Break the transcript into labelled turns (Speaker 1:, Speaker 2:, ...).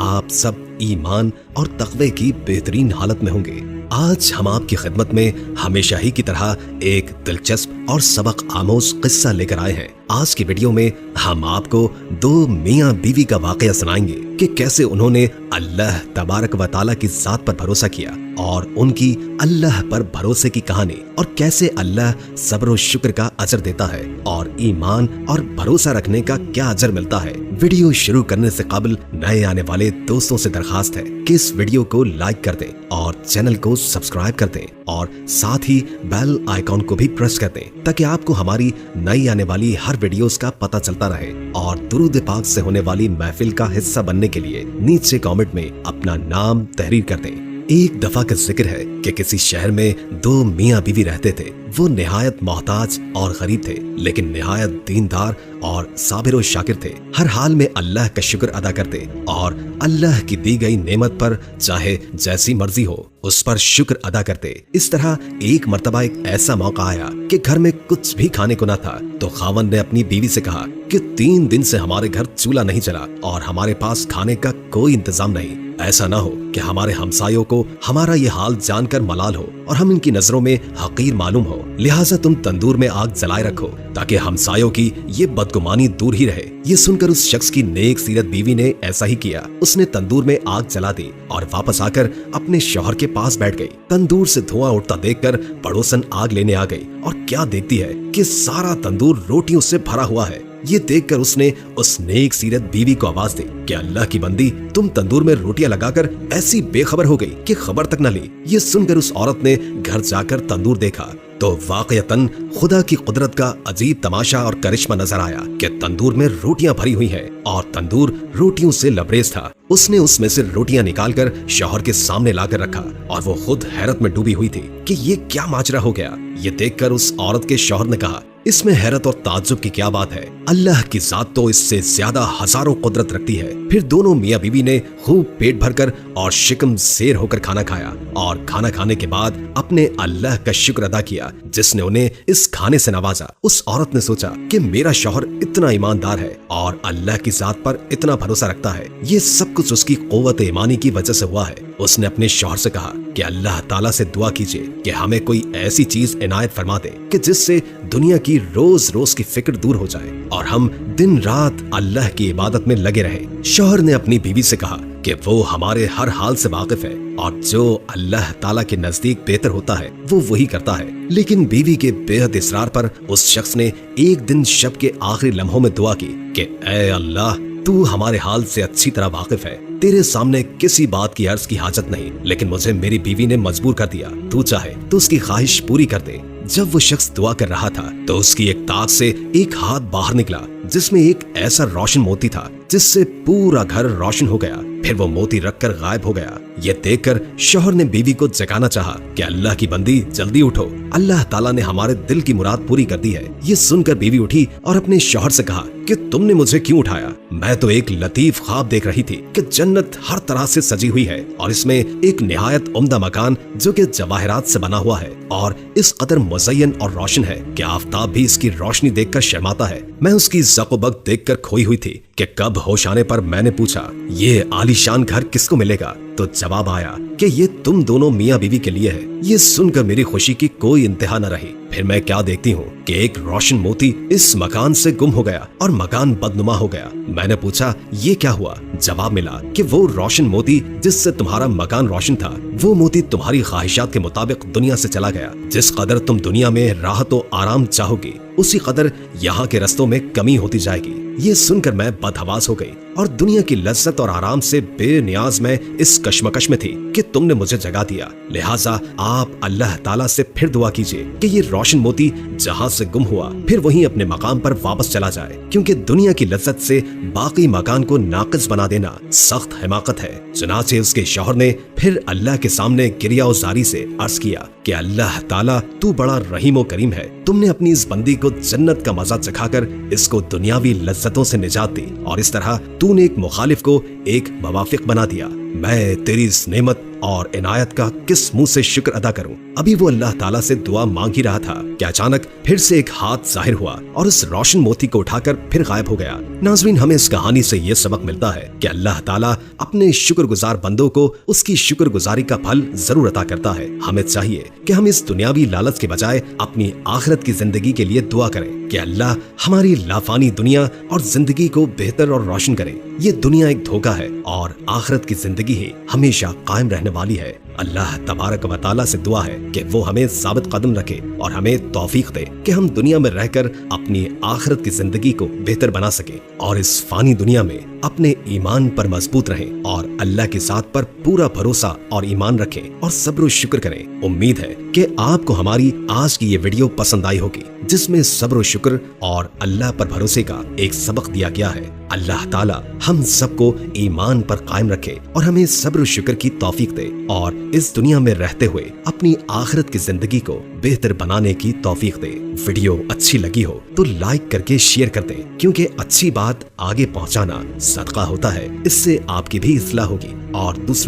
Speaker 1: आप सब ईमान और तक़वे की बेहतरीन हालत में होंगे। आज हम आपकी खिदमत में हमेशा ही की तरह एक दिलचस्प और सबक आमोज किस्सा लेकर आए हैं। आज की वीडियो में हम आपको दो मियाँ बीवी का वाकया सुनाएंगे कि कैसे उन्होंने अल्लाह तबारक व तआला की जात पर भरोसा किया और उनकी अल्लाह पर भरोसे की कहानी, और कैसे अल्लाह सब्र और शुक्र का अजर देता है और ईमान और भरोसा रखने का क्या अजर मिलता है। वीडियो शुरू करने से कबल नए आने वाले दोस्तों से दरखास्त है कि इस वीडियो को लाइक कर दें और चैनल को सब्सक्राइब कर दें और साथ ही बेल आइकॉन को भी प्रेस कर दें ताकि आपको हमारी नई आने वाली हर वीडियोस का पता चलता रहे। और दुरूद पाक से होने वाली महफिल का हिस्सा बनने के लिए नीचे कमेंट में अपना नाम तहरीर कर दें। एक दफा का जिक्र है कि किसी शहर में दो मियाँ बीवी रहते थे। वो निहायत मोहताज और गरीब थे, लेकिन निहायत दीनदार और साबिर और शाकिर थे। हर हाल में अल्लाह का शुक्र अदा करते और अल्लाह की दी गई नेमत पर चाहे जैसी मर्जी हो उस पर शुक्र अदा करते। इस तरह एक मर्तबा एक ऐसा मौका आया कि घर में कुछ भी खाने को न था, तो खावंद ने अपनी बीवी से कहा कि 3 दिन से हमारे घर चूल्हा नहीं चला और हमारे पास खाने का कोई इंतजाम नहीं। ऐसा ना हो कि हमारे हमसायों को हमारा ये हाल जानकर मलाल हो और हम इनकी नजरों में हकीर मालूम हो। लिहाजा तुम तंदूर में आग जलाए रखो ताकि हमसायों की ये बदगुमानी दूर ही रहे। ये सुनकर उस शख्स की नेक सीरत बीवी ने ऐसा ही किया। उसने तंदूर में आग जला दी और वापस आकर अपने शौहर के पास बैठ गई। तंदूर से धुआं उठता देखकर पड़ोसन आग लेने आ गई और क्या देखती है कि सारा तंदूर रोटियों से भरा हुआ है। ये देखकर उसने उस नेक सीरत बीवी को आवाज दी कि अल्लाह की बंदी, तुम तंदूर में रोटियां लगाकर ऐसी बेखबर हो गई कि खबर तक न ली। ये सुनकर उस औरत ने घर जाकर तंदूर देखा तो वाकयतन खुदा की कुदरत का अजीब तमाशा और करिश्मा नजर आया कि तंदूर में रोटियां भरी हुई हैं और तंदूर रोटियों से लबरेज था। उसने उसमें से रोटियां निकालकर शौहर के सामने लाकर रखा और वो खुद हैरत में डूबी हुई थी कि ये क्या माजरा हो गया। ये देखकर उस औरत के शौहर ने कहा, इसमें हैरत और ताज्जुब की क्या बात है, अल्लाह की जात तो इससे ज्यादा हजारों कुदरत रखती है। फिर दोनों मियाँ बीवी ने खूब पेट भरकर और शिकम सेर होकर खाना खाया और खाना खाने के बाद अपने अल्लाह का शुक्र अदा किया जिसने उन्हें इस खाने से नवाजा। उस औरत ने सोचा कि मेरा शौहर इतना ईमानदार है और अल्लाह की जात पर इतना भरोसा रखता है, ये सब कुछ उसकी क़ुव्वत ईमानी की वजह से हुआ है। उसने अपने शौहर से कहा कि अल्लाह ताला से दुआ कीजिए कि हमें कोई ऐसी चीज इनायत फरमा दे कि जिससे दुनिया की रोज रोज की फिक्र दूर हो जाए और हम दिन रात अल्लाह की इबादत में लगे रहें। शौहर ने अपनी बीवी से कहा कि वो हमारे हर हाल से वाकिफ है और जो अल्लाह ताला के नजदीक बेहतर होता है वो वही करता है। लेकिन बीवी के बेहद इसरार पर उस शख्स ने एक दिन शब के आखिरी लम्हों में दुआ की कि ऐ अल्लाह, तू हमारे हाल से अच्छी तरह वाकिफ है, तेरे सामने किसी बात की अर्ज की हाजत नहीं, लेकिन मुझे मेरी बीवी ने मजबूर कर दिया, तू चाहे तो उसकी ख्वाहिश पूरी कर दे। जब वो शख्स दुआ कर रहा था तो उसकी एक ताक से एक हाथ बाहर निकला जिसमें एक ऐसा रोशन मोती था जिससे पूरा घर रोशन हो गया। फिर वो मोती रखकर गायब हो गया। ये देखकर शौहर ने बीवी को जगाना चाहा कि अल्लाह की बंदी, जल्दी उठो, अल्लाह ताला ने हमारे दिल की मुराद पूरी कर दी है। ये सुनकर बीवी उठी और अपने शौहर से कहा कि तुमने मुझे क्यों उठाया? मैं तो एक लतीफ ख्वाब देख रही थी कि जन्नत हर तरह से सजी हुई है और इसमें एक निहायत उम्दा मकान जो कि जवाहरात से बना हुआ है और इस कदर मुज़य्यन और रोशन है कि आफताब भी इसकी रोशनी देखकर शर्माता है। मैं उसकी ज़क़-ओ-बक़ देखकर खोई हुई थी कि कब होश आने पर मैंने पूछा, ये आलीशान घर किसको मिलेगा? तो जवाब आया कि ये तुम दोनों मियाँ बीवी के लिए है। ये सुनकर मेरी खुशी की कोई इंतहा न रही। फिर मैं क्या देखती हूँ कि एक रोशन मोती इस मकान से गुम हो गया और मकान बदनुमा हो गया। मैंने पूछा, ये क्या हुआ? जवाब मिला कि वो रोशन मोती जिससे तुम्हारा मकान रोशन था, वो मोती तुम्हारी ख्वाहिशात के मुताबिक दुनिया से चला गया। जिस कदर तुम दुनिया में राहत और आराम चाहोगी उसी कदर यहाँ के रस्तों में कमी होती जाएगी। ये सुनकर मैं बदहवास हो गई और दुनिया की लज्जत और आराम से बेनियाज मैं इस कश्मकश में थी कि तुमने मुझे जगा दिया। लिहाजा आप अल्लाह ताला से फिर दुआ कीजिए कि ये रोशन मोती जहाँ से गुम हुआ फिर वहीं अपने मकाम पर वापस चला जाए, क्योंकि दुनिया की लज्जत से बाकी मकान को नाकिस बना देना सख्त हिमाकत है। चुनाचे उसके शौहर ने फिर अल्लाह के सामने गिरिया उजारी से अर्ज किया कि अल्लाह ताला, तू बड़ा रहीम और करीम है। तुमने अपनी इस बंदी को जन्नत का मजा चखाकर इसको दुनियावी लज्जतों से निजात दी और इस तरह तूने एक मुखालिफ को एक मुवाफिक बना दिया। मैं तेरी इस नेमत और इनायत का किस मुंह से शुक्र अदा करूं। अभी वो अल्लाह ताला से दुआ मांग ही रहा था कि अचानक फिर से एक हाथ जाहिर हुआ और उस रोशन मोती को उठाकर फिर गायब हो गया। नाज़रीन, हमें इस कहानी से ये सबक मिलता है कि अल्लाह ताला अपने शुक्रगुजार बंदों को उसकी शुक्रगुजारी का फल जरूर अता करता है। हमें चाहिए कि हम इस दुनियावी लालच के बजाय अपनी आखिरत की जिंदगी के लिए दुआ करें कि अल्लाह हमारी लाफानी दुनिया और जिंदगी को बेहतर और रोशन करे। ये दुनिया एक धोखा है और आखिरत की जिंदगी ही हमेशा कायम रहने वाली है। अल्लाह तबारक व तआला से दुआ है कि वो हमें साबित कदम रखे और हमें तौफीक दे कि हम दुनिया में रहकर अपनी आखिरत की जिंदगी को बेहतर बना सके और इस फानी दुनिया में अपने ईमान पर मजबूत रहें और अल्लाह की ज़ात पर पूरा भरोसा और ईमान रखें और सब्र शुक्र करें। उम्मीद है कि आपको हमारी आज की ये वीडियो पसंद आई होगी, जिसमें सब्र शुक्र और अल्लाह पर भरोसे का एक सबक दिया गया है। अल्लाह ताला हम सबको ईमान पर कायम रखे और हमें सब्र शुक्र की तौफीक दे और इस दुनिया में रहते हुए अपनी आखिरत की जिंदगी को बेहतर बनाने की तौफीक दे। वीडियो अच्छी लगी हो तो लाइक करके शेयर कर दें, क्योंकि अच्छी बात आगे पहुंचाना सदका होता है। इससे आपकी भी इस्लाह होगी और दूसरों